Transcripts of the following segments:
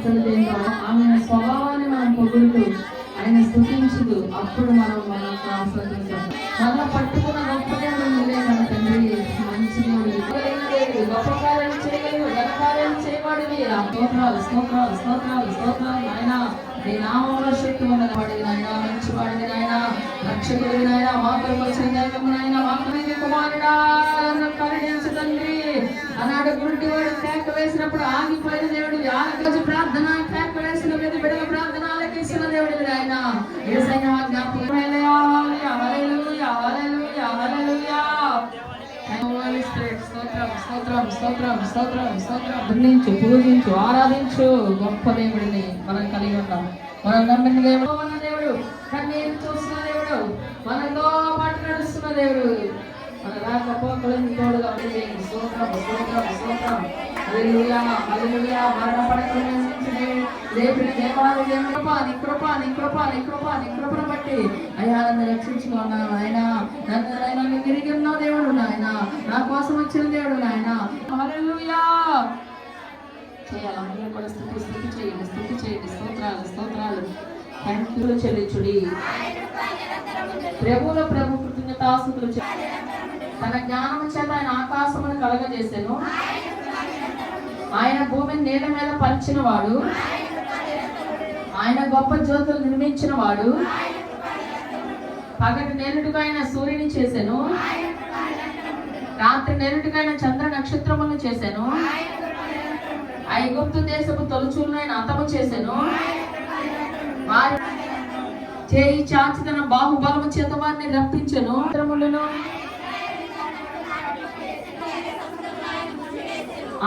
మాట్లాడితే ఆమె స్వభావాన్ని మనం పొగుడుతూ ఆయన స్తుతించుదు అప్పుడు మనం మన ఆస్వాదించాం. మన పట్టుకున్న గొప్ప దేవుడు మీరే మన తండ్రి, మంచి దేవుడు, గొప్ప కార్యాలు చేయగలరు, ఘన కార్యాలు చేయవాడివి. ఆ స్తోత్రాలు స్తోత్రాలు స్తోత్రాలు స్తోత్రాలు నాయన. నీ నామంలో శక్తి ఉన్నది వాడివి నాయన, మంచివాడివి నాయన, రక్షకుడివి నాయన, మా కొరకు వచ్చిన దైవము నాయన, మా కొరకు కుమారుడా కరుణించు తండ్రి. ఆనాడు గురుడి వాడు కేక వేసినప్పుడు ఆగిపోయిన దేవుడు, ఆగి ప్రార్థన కేక వేసిన బిడ్డల ప్రార్థన ఆలకించిన దేవుడు ఆయన. యేసయ్య జ్ఞాపకం పూజించు ఆరాధించు గొప్ప దేవుడిని మనం కలిగి ఉన్నాం. మనం నమ్మిన దేవుడు, మన దేవుడు, కన్నీరు చూస్తున్న దేవుడు, మనతో పాటు నడుస్తున్న దేవుడు, మన రాకపోకలను తోడుగా స్తోత్రం స్తోత్రం స్తోత్రం. హల్లెలూయా హల్లెలూయా. మరణ పడకలను రేపిన దేవాలయ దేవుని కృపను బట్టి అయ్యా నన్ను రక్షించుకున్నాను ఆయన. నన్ను తిరిగి ఉన్న దేవుడు నాయన, నా కోసం వచ్చిన దేవుడు నాయన. హల్లెలూయా చేయాలి. అందరూ కూడా స్తుతి చేయండి, స్తుతి చేయండి. స్తోత్రాలు స్తోత్రాలు థ్యాంక్ యూ చెల్లించుడి. ప్రభువుల ప్రభు కృతజ్ఞతాస్తుతులు. తన జ్ఞానం చేత ఆయన ఆకాశమును కలగజేసెను, ఆయన భూమిని నీళ్ళ మీద పంచిన వాడు, ఆయన గొప్ప జ్యోతులు నిర్మించిన వాడు, పగటి నేరుడుగా ఆయన సూర్యుని చేసెను, రాత్రి నేరుడుగా ఆయన చంద్ర నక్షత్రములను చేసెను, ఐగుప్తు దేశపు తొలుచులను ఆయన అంతము చేసెను, వారి చేయి చాచి తన బాహుబలము చేత వారిని రప్పించెను,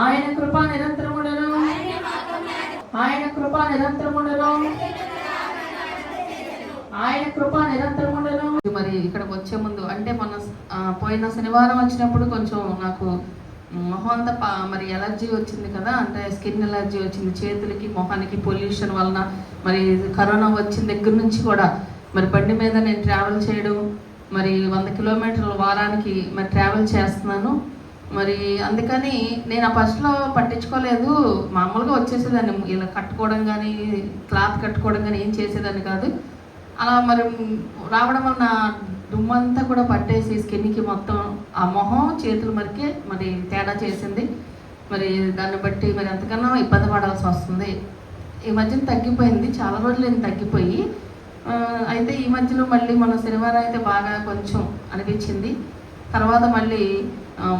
ఆయన కృపా నిరంతరములను, ఆయన కృపా నిరంతరములను, ఆయన కృపా నిరంతరములను. మరి ఇక్కడికి వచ్చే ముందు అంటే మన పోయిన శనివారం వచ్చినప్పుడు కొంచెం నాకు మొహం అంతా మరి ఎలర్జీ వచ్చింది కదా, అంటే స్కిన్ ఎలర్జీ వచ్చింది చేతులకి మొహానికి పొల్యూషన్ వలన. మరి కరోనా వచ్చిన దగ్గర నుంచి కూడా మరి బండి మీద నేను ట్రావెల్ చేయడం, మరి 100 కిలోమీటర్ల వారానికి మరి ట్రావెల్ చేస్తున్నాను. మరి అందుకని నేను ఆ ఫస్ట్లో పట్టించుకోలేదు, మామూలుగా వచ్చేసేదాన్ని. ఇలా కట్టుకోవడం కానీ క్లాత్ కట్టుకోవడం కానీ ఏం చేసేదాన్ని కాదు. అలా మరి రావడం వల్ల దుమ్మంతా కూడా పట్టేసి స్కిన్కి మొత్తం ఆ మొహం చేతులు మరి తేడా చేసింది. మరి దాన్ని బట్టి మరి ఎంతకన్నా ఇబ్బంది పడాల్సి వస్తుంది. ఈ మధ్యన తగ్గిపోయింది, చాలా రోజులు ఏం తగ్గిపోయి. అయితే ఈ మధ్యలో మళ్ళీ మన శనివారం అయితే బాగా కొంచెం అనిపించింది. తర్వాత మళ్ళీ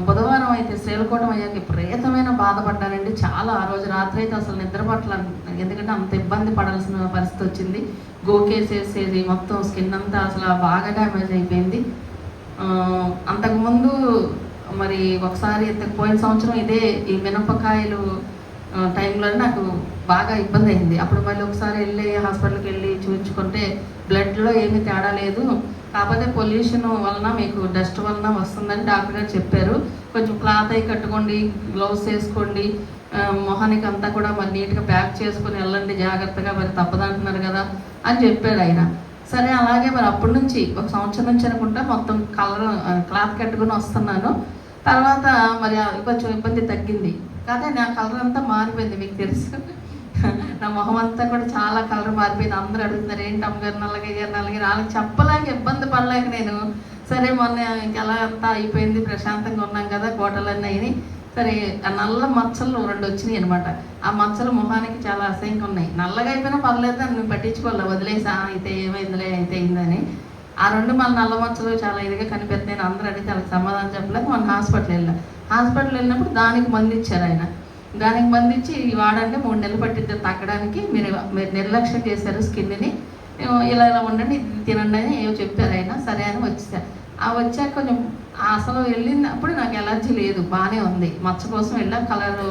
బుధవారం అయితే శ్రీలకోటం అయ్యాక విపరీతమైన బాధపడ్డానండి. చాలా ఆ రోజు రాత్రి అయితే అసలు నిద్ర పట్టలేదు, ఎందుకంటే అంత ఇబ్బంది పడాల్సిన పరిస్థితి వచ్చింది. గోకేసేసేది మొత్తం స్కిన్ అంతా అసలు బాగా డ్యామేజ్ అయిపోయింది. అంతకుముందు మరి ఒకసారి పోయిన సంవత్సరం ఇదే ఈ మినపకాయలు టైంలోనే నాకు బాగా ఇబ్బంది అయింది. అప్పుడు మళ్ళీ ఒకసారి వెళ్ళి హాస్పిటల్కి వెళ్ళి చూపించుకుంటే బ్లడ్లో ఏమీ తేడా లేదు, కాకపోతే పొల్యూషన్ వలన మీకు డస్ట్ వలన వస్తుందని డాక్టర్ గారు చెప్పారు. కొంచెం క్లాత్ అయి కట్టుకోండి, గ్లౌస్ వేసుకోండి, మొహానికి అంతా కూడా మరి నీట్గా ప్యాక్ చేసుకుని వెళ్ళండి జాగ్రత్తగా, మరి తప్పదంటున్నారు కదా అని చెప్పారు ఆయన. సరే అలాగే మరి అప్పటి నుంచి 1 సంవత్సరం నుంచి అనుకుంటా మొత్తం క్లాత్ కట్టుకుని వస్తున్నాను. తర్వాత మరి కొంచెం ఇబ్బంది తగ్గింది, కానీ నా కలర్ అంతా మారిపోయింది. మీకు తెలుసు నా మొహం అంతా కూడా చాలా కలర్ మారిపోయింది. అందరూ అడుగుతున్నారు ఏంటి అమ్మగారు నల్లగా వాళ్ళకి చెప్పలేక ఇబ్బంది పడలేక నేను సరే మొన్న ఇంకెలా అంతా అయిపోయింది, ప్రశాంతంగా ఉన్నాం కదా, కోటలన్నీ అయినాయి. సరే ఆ నల్ల మచ్చలు 2 వచ్చినాయి అనమాట. ఆ మచ్చలు మొహానికి చాలా అసహ్యంగా ఉన్నాయి. నల్లగా అయిపోయినా పర్లేదు అని నేను పట్టించుకోవాలి, వదిలేసా అయితే ఏమైందిలే అయితే అయిందని. ఆ 2 మళ్ళీ నల్ల మచ్చలు చాలా ఇదిగా కనిపెట్టినాయి. అందరూ అడిగితే వాళ్ళకి సమాధానం చెప్పలేక మన హాస్పిటల్ వెళ్ళినప్పుడు దానికి మంది ఇచ్చారు ఆయన. దానికి మంది ఇచ్చి వాడంటే 3 నెలలు పట్టిద్ది తగ్గడానికి, మీరు నిర్లక్ష్యం చేశారు స్కిన్ని, ఇలా ఉండండి ఇది తినండి అని ఏమో చెప్పారు ఆయన. సరే అని వచ్చేసారు. ఆ వచ్చాక కొంచెం అసలు వెళ్ళినప్పుడు నాకు ఎలర్జీ లేదు, బాగానే ఉంది. మచ్చ కోసం వెళ్ళా, కలర్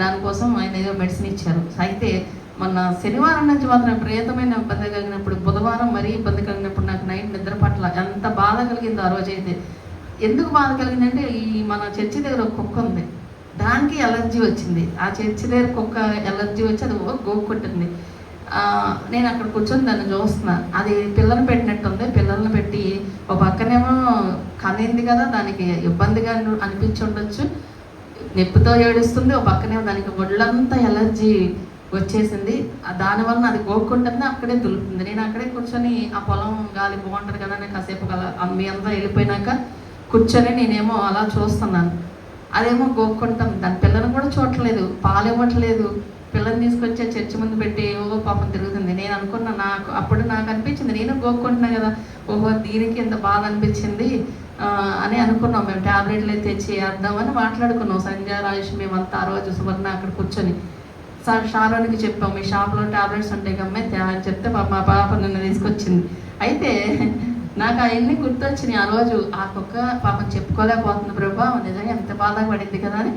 దానికోసం ఆయన ఏదో మెడిసిన్ ఇచ్చారు. అయితే మొన్న శనివారం నుంచి మాత్రం విపరీతమైన ఇబ్బంది కలిగినప్పుడు, బుధవారం మరీ ఇబ్బంది కలిగినప్పుడు నాకు నైట్ నిద్ర పట్ల ఎంత బాధ కలిగిందో ఆ రోజైతే. ఎందుకు బాధ కలిగిందంటే ఈ మన చర్చి దగ్గర ఒక కుక్క ఉంది, దానికి ఎలర్జీ వచ్చింది. ఆ చర్చి దగ్గర కుక్క ఎలర్జీ వచ్చి అది గోక్కొట్టింది. నేను అక్కడ కూర్చొని దాన్ని చూస్తున్నా, అది పిల్లలు పెట్టినట్టుంది. పిల్లల్ని పెట్టి ఒక పక్కనేమో కనింది కదా, దానికి ఇబ్బందిగా అనిపించి ఉండొచ్చు, నొప్పితో ఏడుస్తుంది. ఒక పక్కనేమో దానికి ఒళ్ళంతా ఎలర్జీ వచ్చేసింది. దానివల్ల అది గోక్కుంటుంది, అక్కడే దులుపుతుంది. నేను అక్కడే కూర్చొని ఆ పొలం గాలి బాగుంటుంది కదా అని కాసేపు మీ అంతా వెళ్ళిపోయినాక కూర్చొని నేనేమో అలా చూస్తున్నాను. అదేమో గోక్కుంటాం, దాని పిల్లని కూడా చూడట్లేదు, పాలు ఇవ్వట్లేదు. పిల్లని తీసుకొచ్చే చర్చి ముందు పెట్టి పాపం తిరుగుతుంది. నేను అనుకున్నా, అప్పుడు నాకు అనిపించింది నేను గోక్కుంటున్నా కదా, ఓహో దీనికి ఎంత బాధ అనిపించింది అని అనుకున్నాం. మేము ట్యాబ్లెట్లు అయితే తెచ్చి వేద్దామని మాట్లాడుకున్నాం. సంజయ్, రాజేష్ మేమంతా ఆ రోజు సువర్ణ అక్కడ కూర్చొని షారోనికి చెప్పాం, మీ షాప్లో ట్యాబ్లెట్స్ ఉంటాయి కమ్మే అని చెప్తే మా పాప నిన్న తీసుకొచ్చింది. అయితే నాకు అవన్నీ గుర్తొచ్చినాయి. ఆ రోజు ఆ కుక్క పాపం చెప్పుకోలేకపోతుంది, ప్రభా నిజంగా ఎంత బాధ పడింది కదా అని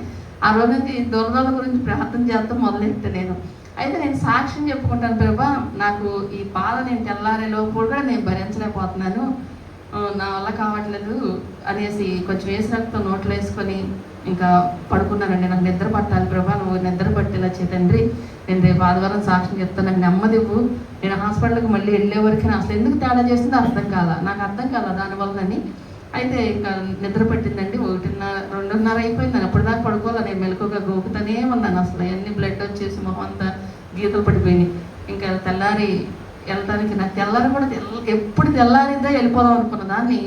ఆ రోజు నుంచి దురదల గురించి ప్రార్థన చేస్తాం మొదలెట్టే నేను. అయితే నేను సాక్ష్యం చెప్పుకుంటాను, ప్రభా నాకు ఈ బాధ నేను తెల్లారే లోపు కూడా నేను భరించలేకపోతున్నాను, నా వల్ల కావట్లేదు అనేసి కొంచెం వేసి రక్తం నోట్లో వేసుకొని ఇంకా పడుకున్నానండి. నాకు నిద్ర పట్టాలి ప్రభా, నువ్వు నిద్ర పట్టేలా తండ్రి, నేను రేపు ఆదివారం సాక్ష్యం చెప్తాను, నాకు నెమ్మదివ్వు. నేను హాస్పిటల్కి మళ్ళీ వెళ్ళే వరకు అసలు ఎందుకు తేడా చేసిందో నాకు అర్థం కాల దానివల్లని. అయితే ఇంకా నిద్ర పట్టిందండి. 1:30, 2:30 అయిపోయిందని అప్పుడు దాకా పడుకోవాలి. నేను మెలకుగా గోకుతూనే ఉన్నాను. అసలు ఎన్ని బ్లడ్ వచ్చేసి మొహం అంతా గీతలు పడిపోయినాయి. ఇంకా తెల్లారి వెళ్ళటానికి నాకు తెల్లారి కూడా ఎప్పుడు తెల్లారిద్దా వెళ్ళిపోదాం అనుకున్న దాన్ని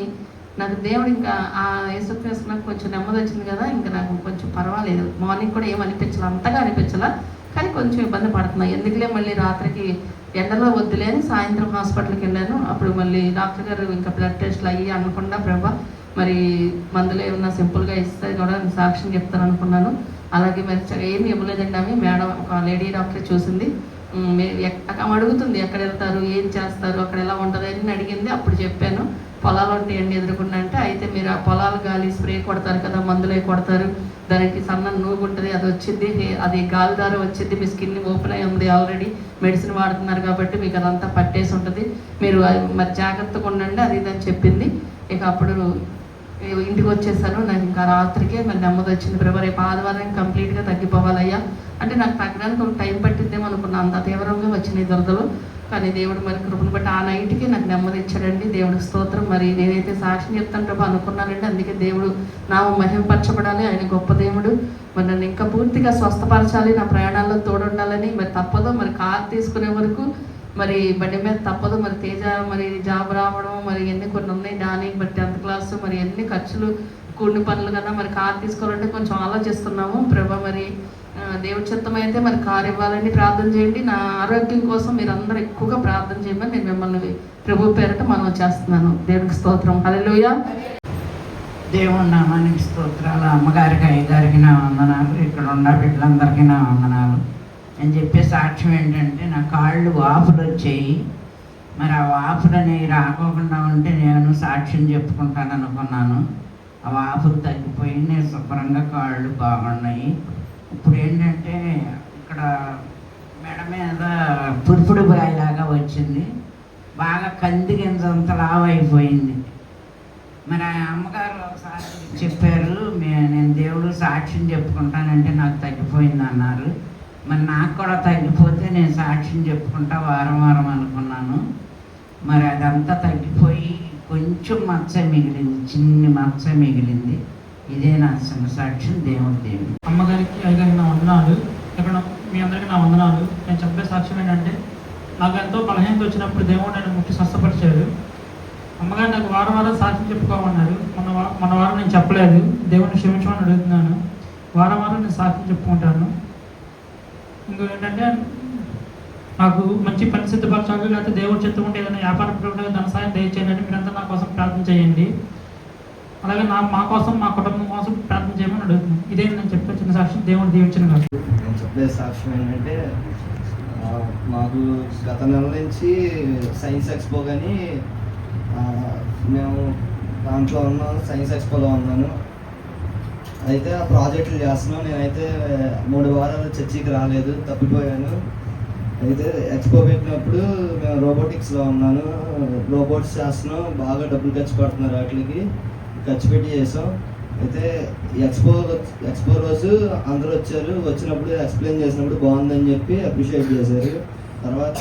నాకు దేవుడు ఇంకా ఆ యేసుక్రీస్తు నాకు కొంచెం నెమ్మది వచ్చింది కదా, ఇంకా నాకు కొంచెం పర్వాలేదు. మార్నింగ్ కూడా ఏమనిపించాల, అంతగా అనిపించాల, కానీ కొంచెం ఇబ్బంది పడుతున్నాయి. ఎందుకులే మళ్ళీ రాత్రికి ఎండలో వద్దులే అని సాయంత్రం హాస్పిటల్కి వెళ్ళాను. అప్పుడు మళ్ళీ డాక్టర్ గారు ఇంకా బ్లడ్ టెస్ట్లు అయ్యి అనకుండా ప్రభా మరి మందులు ఏమన్నా సింపుల్గా ఇస్తే కూడా సాక్ష్యం చెప్తాను అనుకున్నాను. అలాగే మరి ఏమి ఇవ్వలేదండి. ఆమె మేడం ఒక లేడీ డాక్టర్ చూసింది, అడుగుతుంది ఎక్కడ వెళ్తారు, ఏం చేస్తారు, అక్కడ ఎలా ఉంటుంది అని అడిగింది. అప్పుడు చెప్పాను పొలాలు ఉంటాయండి ఎదురుకుండా అంటే, అయితే మీరు ఆ పొలాలు గాలి స్ప్రే కొడతారు కదా, మందులే కొడతారు, దానికి సన్న నూగు ఉంటుంది, అది వచ్చింది, అది గాలి ద్వారా వచ్చింది, మీ స్కిన్ ఓపెన్ అయి ఉంది, ఆల్రెడీ మెడిసిన్ వాడుతున్నారు కాబట్టి మీకు అదంతా పట్టేసి ఉంటుంది, మీరు మరి జాగ్రత్తగా ఉండండి అది ఇదని చెప్పింది. ఇక అప్పుడు ఇంటికి వచ్చేసాను. నాకు ఇంకా రాత్రికే మరి నెమ్మది వచ్చింది. ప్రభు రేపు ఆదివారం కంప్లీట్గా తగ్గిపోవాలయ్యా అంటే, నాకు తగ్గడానికి ఒక టైం పట్టిద్దేమో అనుకున్నా, అంత తీవ్రంగా వచ్చినాయి దురదలు. కానీ దేవుడు మరి కృపను బట్టి ఆ నైట్కి నాకు నెమ్మది ఇచ్చాడండి. దేవుడికి స్తోత్రం. మరి నేనైతే సాక్ష్యం చెప్తాను ప్రభు అనుకున్నానండి. అందుకే దేవుడు నామం మహిమపరచబడాలి, ఆయన గొప్ప దేవుడు. మరి నన్ను ఇంకా పూర్తిగా స్వస్థపరచాలి, నా ప్రయాణాల్లో తోడుండాలని. మరి తప్పదు, మరి కార్ తీసుకునే వరకు మరి బండి మీద తప్పదు. మరి తేజ మరి జాబ్ రావడం మరి ఎన్ని కొన్ని ఉన్నాయి, దానికి మరి 10th క్లాస్ మరి ఎన్ని ఖర్చులు కూడిన పనులు కదా, మరి కార్ తీసుకోవాలంటే కొంచెం ఆలోచిస్తున్నాము. ప్రభు మరి దేవుడి చిత్తం అయితే మరి కారు ఇవ్వాలని ప్రార్థన చేయండి. నా ఆరోగ్యం కోసం మీరు అందరూ ఎక్కువగా ప్రార్థన చేయమని నేను మిమ్మల్ని ప్రభు పేరట మనం చేస్తున్నాను. దేవుడికి స్తోత్రం. హల్లెలూయా. దేవుని నామానికి స్తోత్రాలు. అమ్మగారికి, అయ్యగారికి నా వందనాలు, ఇక్కడ ఉన్న బిడ్డలందరికీ నా వందనాలు. అని చెప్పే సాక్ష్యం ఏంటంటే, నా కాళ్ళు వాపులు వచ్చాయి. మరి ఆ వాపులని రాకోకుండా ఉంటే నేను సాక్ష్యం చెప్పుకుంటాను అనుకున్నాను. ఆ వాపులు తగ్గిపోయి నేను శుభ్రంగా కాళ్ళు బాగున్నాయి. ఇప్పుడు ఏంటంటే ఇక్కడ మెడ మీద పురుపుడు బాయిలాగా వచ్చింది, బాగా కంది గింజంత లావు అయిపోయింది. మరి ఆ అమ్మగారు ఒకసారి చెప్పారు, నేను దేవుడు సాక్ష్యం చెప్పుకుంటానంటే నాకు తగ్గిపోయింది అన్నారు. మరి నాకు కూడా తగ్గిపోతే నేను సాక్ష్యం చెప్పుకుంటా వారం వారం అనుకున్నాను. మరి అదంతా తగ్గిపోయి కొంచెం మచ్చ మిగిలింది, చిన్ని మచ్చ మిగిలింది. ఇదే నా సాక్ష్యం. దేవుడు అమ్మగారికి, అయ్యగారికి నా వందనాలు. ఇక్కడ మీ అందరికీ నా వందనాలు. నేను చెప్పే సాక్ష్యం ఏంటంటే, నాకు ఎంతో బలహీనత వచ్చినప్పుడు దేవుడు నన్ను ముఖ్య స్వస్థపరిచాడు. అమ్మగారు నాకు వారం వారం సాక్ష్యం చెప్పుకోమన్నారు. మన వారం నేను చెప్పలేదు, దేవుడిని క్షమించమని అడుగుతున్నాను. వారం వారం నేను సాక్ష్యం చెప్పుకుంటాను. ఇంకో ఏంటంటే, నాకు మంచి పని సిద్ధపరచాలి, లేకపోతే దేవుడు చెప్పుకుంటే ఏదైనా వ్యాపార ప్రకటన ధన సాయం దయచేయాలని మీరంతా నా కోసం ప్రార్థన చేయండి. అలాగే మా కోసం, మా కుటుంబం కోసం ప్రార్థన చేయమని అడుగుతున్నాను. ఇదే నేను చెప్పే చిన్న సాక్ష్యం. దేవుడు దీవించిన కాదు. నేను చెప్పే సాక్ష్యం ఏంటంటే, మాకు గత నెల నుంచి సైన్స్ ఎక్స్పో కానీ మేము దాంట్లో ఉన్నాను, సైన్స్ ఎక్స్పోలో ఉన్నాను. అయితే ఆ ప్రాజెక్టులు చేస్తున్నాం. నేనైతే 3 వారాలు చర్చికి రాలేదు, తప్పిపోయాను. అయితే ఎక్స్పో పెట్టినప్పుడు మేము రోబోటిక్స్లో ఉన్నాను, రోబోట్స్ చేస్తున్నాం. బాగా డబ్బులు ఖర్చు పడుతున్నారు, వాటికి ఖర్చు పెట్టి చేసాం. అయితే ఎక్స్పో రోజు అందరూ వచ్చారు. వచ్చినప్పుడు ఎక్స్ప్లెయిన్ చేసినప్పుడు బాగుందని చెప్పి అప్రిషియేట్ చేశారు. తర్వాత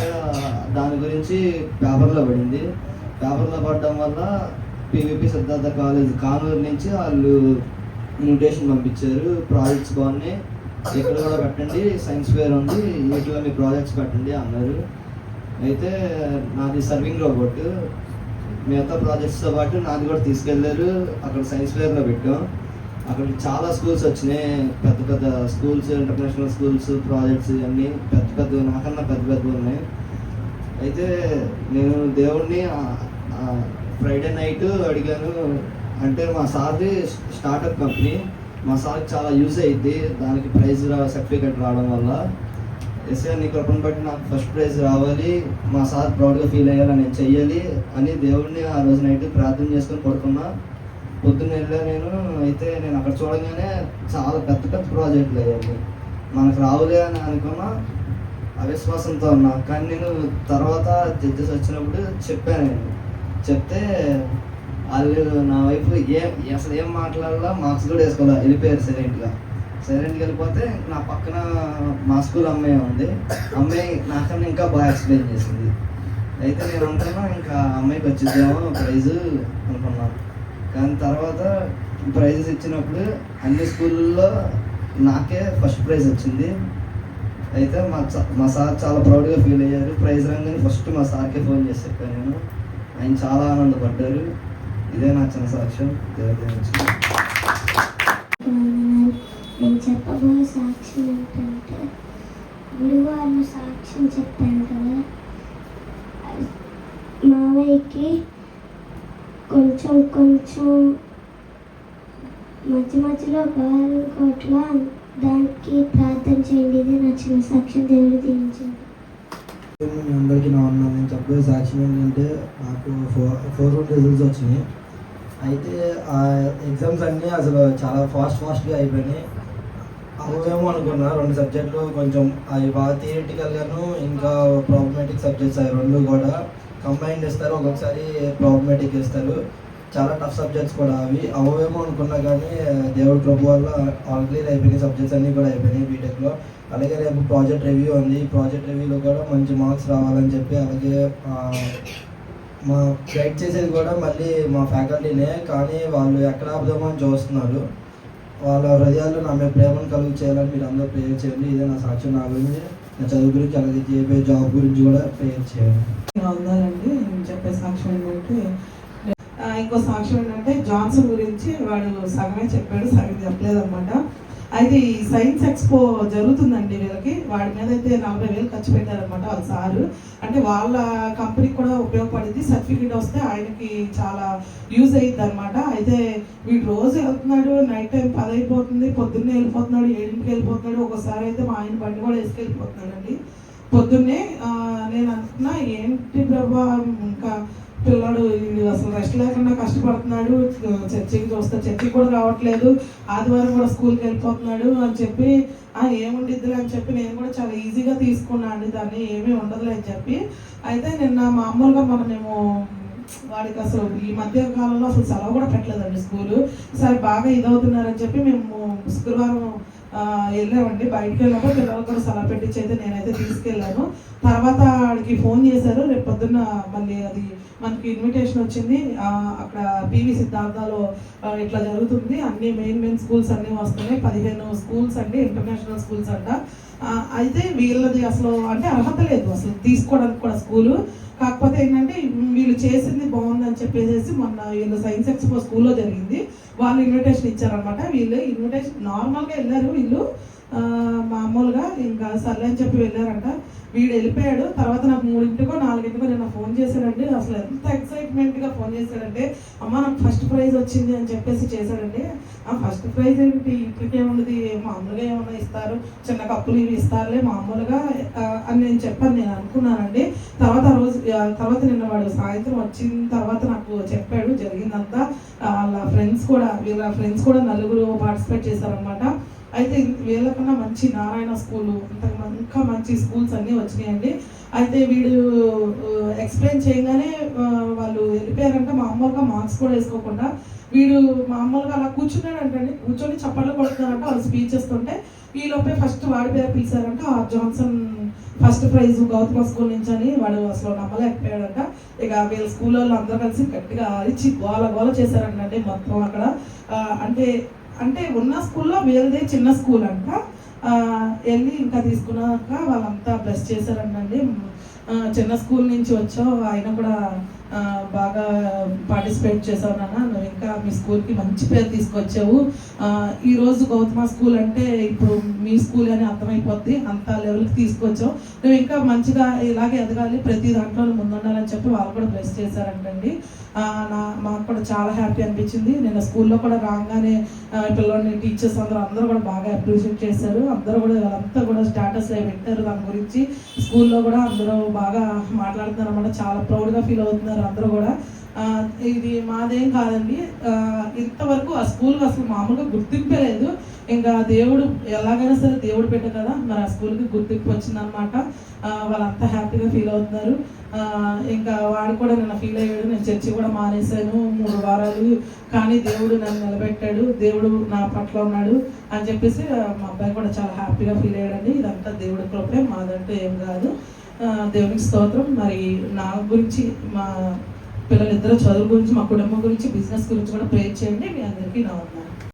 దాని గురించి పేపర్లో పడింది. పేపర్లో పడడం వల్ల పివిపి సిద్ధార్థ కాలేజ్ కానూరు నుంచి వాళ్ళు ఇన్విటేషన్ పంపించారు. ప్రాజెక్ట్స్ బాగున్నాయి, ఇక్కడ కూడా పెట్టండి, సైన్స్ ఫేర్ ఉంది, వీటిలో మీ ప్రాజెక్ట్స్ పెట్టండి అన్నారు. అయితే నాది సర్వింగ్ రోబోట్, మిగతా ప్రాజెక్ట్స్తో పాటు నాది కూడా తీసుకెళ్ళారు. అక్కడ సైన్స్ ఫేర్లో పెట్టాం. అక్కడ చాలా స్కూల్స్ వచ్చినాయి, పెద్ద పెద్ద స్కూల్స్, ఇంటర్నేషనల్ స్కూల్స్ ప్రాజెక్ట్స్ అన్నీ పెద్ద నాకన్నా పెద్ద ఉన్నాయి. అయితే నేను దేవుడిని ఫ్రైడే నైట్ అడిగాను. అంటే మా సార్ది స్టార్టప్ కంపెనీ, మా సార్కి చాలా యూజ్ అయ్యింది దానికి ప్రైజ్ సర్టిఫికేట్ రావడం వల్ల. ఎస్ఐ నీ కృపను బట్టి నాకు ఫస్ట్ ప్రైజ్ రావాలి, మా సార్ ప్రౌడ్గా ఫీల్ అయ్యేలా నేను చెయ్యాలి అని దేవుడిని ఆ రోజు నైట్ ప్రార్థన చేసుకొని పడుకున్నా. పొద్దున్న వెళ్ళా నేను. అయితే నేను అక్కడ చూడగానే చాలా పెద్ద ప్రాజెక్టులు అయ్యాయి. మనకు రావులే అని అనుకున్నా, అవిశ్వాసంతో ఉన్నా. కానీ నేను తర్వాత జడ్జెస్ వచ్చినప్పుడు చెప్పాను. నేను చెప్తే వాళ్ళు నా వైపు అసలు ఏం మాట్లాడాలా, మార్క్స్ కూడా వేసుకోవాలా, వెళ్ళిపోయారు సైలెంట్గా వెళ్ళిపోతే నా పక్కన మా స్కూల్ అమ్మాయి ఉంది. అమ్మాయి నాకన్నా ఇంకా బాగా ఎక్స్ప్లెయిన్ చేసింది. అయితే నేను అనుకున్నా ఇంకా అమ్మాయికి వచ్చిద్దామో ప్రైజు అనుకున్నాను. కానీ తర్వాత ప్రైజెస్ ఇచ్చినప్పుడు అన్ని స్కూళ్ళల్లో నాకే ఫస్ట్ ప్రైజ్ వచ్చింది. అయితే మా సార్ చాలా ప్రౌడ్గా ఫీల్ అయ్యారు. ప్రైజ్ రాగానే ఫస్ట్ మా సార్కే ఫోన్ చేసి చెప్పాను నేను. ఆయన చాలా ఆనందపడ్డారు. ఇదే నా చిన్న సాక్ష్యం. నేను చెప్పబోయే సాక్ష్యం ఏంటంటే, గురువారం సాక్ష్యం చెప్పాను కదా, మావయ్యకి కొంచెం మధ్యలో గాలి కోట్ల దానికి ప్రార్థన చేయండి. ఇదే నా చిన్న సాక్ష్యం. దేవుడు దీవించండి. మీ అందరికీ నా ఉన్నాను. నేను చెప్పే సాక్ష్యం ఏంటంటే, నాకు 4 రిజల్ట్స్ వచ్చినాయి. అయితే ఆ ఎగ్జామ్స్ అన్నీ అసలు చాలా ఫాస్ట్గా అయిపోయినాయి. అవేమో అనుకున్నా 2 సబ్జెక్టులు కొంచెం అవి బాగా థియరిటికల్గాను, ఇంకా ప్రాబ్లమేటిక్ సబ్జెక్ట్స్ అవి 2 కూడా కంబైన్డ్ ఇస్తారు, ఒక్కొక్కసారి ప్రాబ్లమేటిక్ ఇస్తారు. చాలా టఫ్ సబ్జెక్ట్స్ కూడా అవేమో అనుకున్నా. కానీ దేవుడి కృప వల్ల ఆల్ క్లియర్ అయిపోయినాయి, సబ్జెక్ట్స్ అన్నీ కూడా అయిపోయినాయి బీటెక్లో. అలాగే రేపు ప్రాజెక్ట్ రివ్యూ ఉంది. ప్రాజెక్ట్ రివ్యూలో కూడా మంచి మార్క్స్ రావాలని చెప్పి, అలాగే మా గైడ్ చేసేది కూడా మళ్ళీ మా ఫ్యాకల్టీనే. కానీ వాళ్ళు ఎక్కడ ఆపుదామో అని చూస్తున్నారు. వాళ్ళ హృదయాల్లో నా మీద ప్రేమను కలుగు చేయాలని మీరు అందరూ ప్రేయర్ చేయండి. ఇదే నా సాక్ష్యం. నా గురించి, నా చదువు గురించి, అలాగే చేయబోయే జాబ్ గురించి కూడా ప్రేయర్ చేయండి. ఉండాలండి. నేను చెప్పే సాక్ష్యం ఏంటంటే, ఇంకో సాక్ష్యం ఏంటంటే, జాన్సన్ గురించి వాడు సగమే చెప్పాడు, సగం చెప్పలేదు అనమాట. అయితే ఈ సైన్స్ ఎక్స్పో జరుగుతుందండి వీళ్ళకి. వాడి మీద అయితే 40,000 ఖర్చు పెట్టారనమాట వాళ్ళ సారు. అంటే వాళ్ళ కంపెనీకి కూడా ఉపయోగపడింది. సర్టిఫికేట్ వస్తే ఆయనకి చాలా యూజ్ అయ్యిద్ది అనమాట. అయితే వీడు రోజు వెళ్తున్నాడు, నైట్ టైం 10 అయిపోతుంది, పొద్దున్నే వెళ్ళిపోతున్నాడు, 7కి వెళ్ళిపోతున్నాడు. ఒకసారి అయితే మా ఆయన బండి కూడా వేసుకెళ్ళిపోతున్నాడు అండి పొద్దున్నే. నేను అనుకున్నా ఏంటి ప్రభా, ఇంకా పిల్లడు అసలు రెస్ట్ లేకుండా కష్టపడుతున్నాడు, చర్చికి చూస్తే చర్చికి కూడా రావట్లేదు, ఆదివారం కూడా స్కూల్కి వెళ్ళిపోతున్నాడు అని చెప్పి ఏముండిద్దిలే అని చెప్పి నేను కూడా చాలా ఈజీగా తీసుకున్నాను అండి దాన్ని, ఏమీ ఉండదులే అని చెప్పి. అయితే నిన్న మామూలుగా మేము వాడికి అసలు ఈ మధ్య కాలంలో అసలు సెలవు కూడా పెట్టలేదండి స్కూలు. సరే బాగా ఇదవుతున్నారని చెప్పి మేము శుక్రవారం వెళ్ళామండి. బయటకు వెళ్ళినప్పుడు పిల్లలు కూడా సెలవు పెట్టించి అయితే నేనైతే తీసుకెళ్ళాను. తర్వాత వాడికి ఫోన్ చేశారు, రేపు పొద్దున్న మళ్ళీ అది మనకి ఇన్విటేషన్ వచ్చింది. అక్కడ పివి సిద్ధార్థలో ఇట్లా జరుగుతుంది, అన్ని మెయిన్ స్కూల్స్ అన్నీ వస్తున్నాయి, 15 స్కూల్స్ అండి, ఇంటర్నేషనల్ స్కూల్స్ అంట. అయితే వీళ్ళది అసలు అంటే అర్హత లేదు అసలు తీసుకోవడానికి కూడా స్కూలు. కాకపోతే ఏంటంటే వీళ్ళు చేసింది బాగుందని చెప్పేసి మొన్న వీళ్ళు సైన్స్ ఎక్స్పో స్కూల్లో జరిగింది, వాళ్ళు ఇన్విటేషన్ ఇచ్చారనమాట. వీళ్ళు ఇన్విటేషన్ నార్మల్గా వెళ్ళారు, వీళ్ళు మామూలుగా ఇంకా సర్లే అని చెప్పి వెళ్ళారంట. వీడు వెళ్ళిపోయాడు. తర్వాత నాకు 3ంటికో 4ంటికో నిన్న ఫోన్ చేశాడండి. అసలు ఎంత ఎక్సైట్మెంట్గా ఫోన్ చేశాడంటే, అమ్మ నాకు ఫస్ట్ ప్రైజ్ వచ్చింది అని చెప్పేసి చేశాడండి. ఆ ఫస్ట్ ప్రైజ్ ఏంటి, ఇప్పటికేముంది, మామూలుగా ఏమన్నా ఇస్తారు, చిన్న కప్పులు ఇవి ఇస్తారులే మామూలుగా అని నేను చెప్పాను, నేను అనుకున్నానండి. తర్వాత నిన్న వాడు సాయంత్రం వచ్చిన తర్వాత నాకు చెప్పాడు జరిగిందంతా. వీళ్ళ ఫ్రెండ్స్ కూడా 4 పార్టిసిపేట్ చేశారనమాట. అయితే వీళ్ళకన్నా మంచి నారాయణ స్కూలు, ఇంకా మంచి స్కూల్స్ అన్నీ వచ్చినాయండి. అయితే వీడు ఎక్స్ప్లెయిన్ చేయగానే వాళ్ళు వెళ్ళిపోయారంట. మామూలుగా మార్క్స్ కూడా వేసుకోకుండా వీడు మామూలుగా అలా కూర్చున్నాడంటండి. కూర్చొని చప్పట్లు కొడుతున్నారంట వాళ్ళు స్పీచ్ చేస్తుంటే. ఈలోపే ఫస్ట్ వాడి పేరు పిలిచారంట, Johnson first prize Gautama school నుంచి అని. వాడు అసలు నమ్మలేకపోయాడంట. ఇక వీళ్ళ స్కూల్ వాళ్ళు అందరూ కలిసి గట్టిగా అరిచి గోల చేశారంటండి మొత్తం అక్కడ. అంటే ఉన్న స్కూల్లో వీళ్ళదే చిన్న స్కూల్ అంట. వెళ్ళి ఇంకా తీసుకున్నాక వాళ్ళంతా బ్లెస్ చేశారండి. చిన్న స్కూల్ నుంచి వచ్చావు, ఆయన కూడా బాగా పార్టిసిపేట్ చేసావు నాన్న, నువ్వు ఇంకా మీ స్కూల్కి మంచి పేరు తీసుకొచ్చావు. ఈరోజు గౌతమ స్కూల్ అంటే ఇప్పుడు మీ స్కూల్ అని అర్థమైపోద్ది, అంత లెవెల్కి తీసుకొచ్చావు. నువ్వు ఇంకా మంచిగా ఇలాగే ఎదగాలి, ప్రతి దాంట్లో ముందుండాలని చెప్పి వాళ్ళు కూడా బ్లెస్ చేశారంటండి. మాకు కూడా చాలా హ్యాపీ అనిపించింది. నేను స్కూల్లో కూడా రాగానే పిల్లల్ని టీచర్స్ అందరూ కూడా బాగా అప్రిషియేట్ చేశారు. అందరూ కూడా వాళ్ళంతా కూడా స్టేటస్ పెట్టారు దాని గురించి. స్కూల్లో కూడా అందరూ బాగా మాట్లాడుతున్నారు అన్నమాట, చాలా ప్రౌడ్గా ఫీల్ అవుతున్నారు అందరూ కూడా. ఇది మాదేం కాదండి, ఇంతవరకు ఆ స్కూల్కి అసలు మామూలుగా గుర్తింపే లేదు. ఇంకా దేవుడు ఎలాగైనా సరే దేవుడు పెట్ట కదా, మరి ఆ స్కూల్కి గుర్తింపు వచ్చిందనమాట. వాళ్ళంతా హ్యాపీగా ఫీల్ అవుతున్నారు. ఇంకా వాడు కూడా నిన్న ఫీల్ అయ్యాడు, నేను చర్చి కూడా మానేశాను 3 వారాలు, కానీ దేవుడు నన్ను నిలబెట్టాడు, దేవుడు నా పట్ల ఉన్నాడు అని చెప్పేసి మా అబ్బాయి కూడా చాలా హ్యాపీగా ఫీల్ అయ్యాడండి. ఇదంతా దేవుడి కృపే, మాదంటూ ఏం కాదు. దేవునికి స్తోత్రం. మరి నా గురించి, మా పిల్లలిద్దరు చదువు గురించి, మా కుటుంబం గురించి, బిజినెస్ గురించి కూడా ప్రే చేయండి. మీ అందరికీ నా వందనాలు.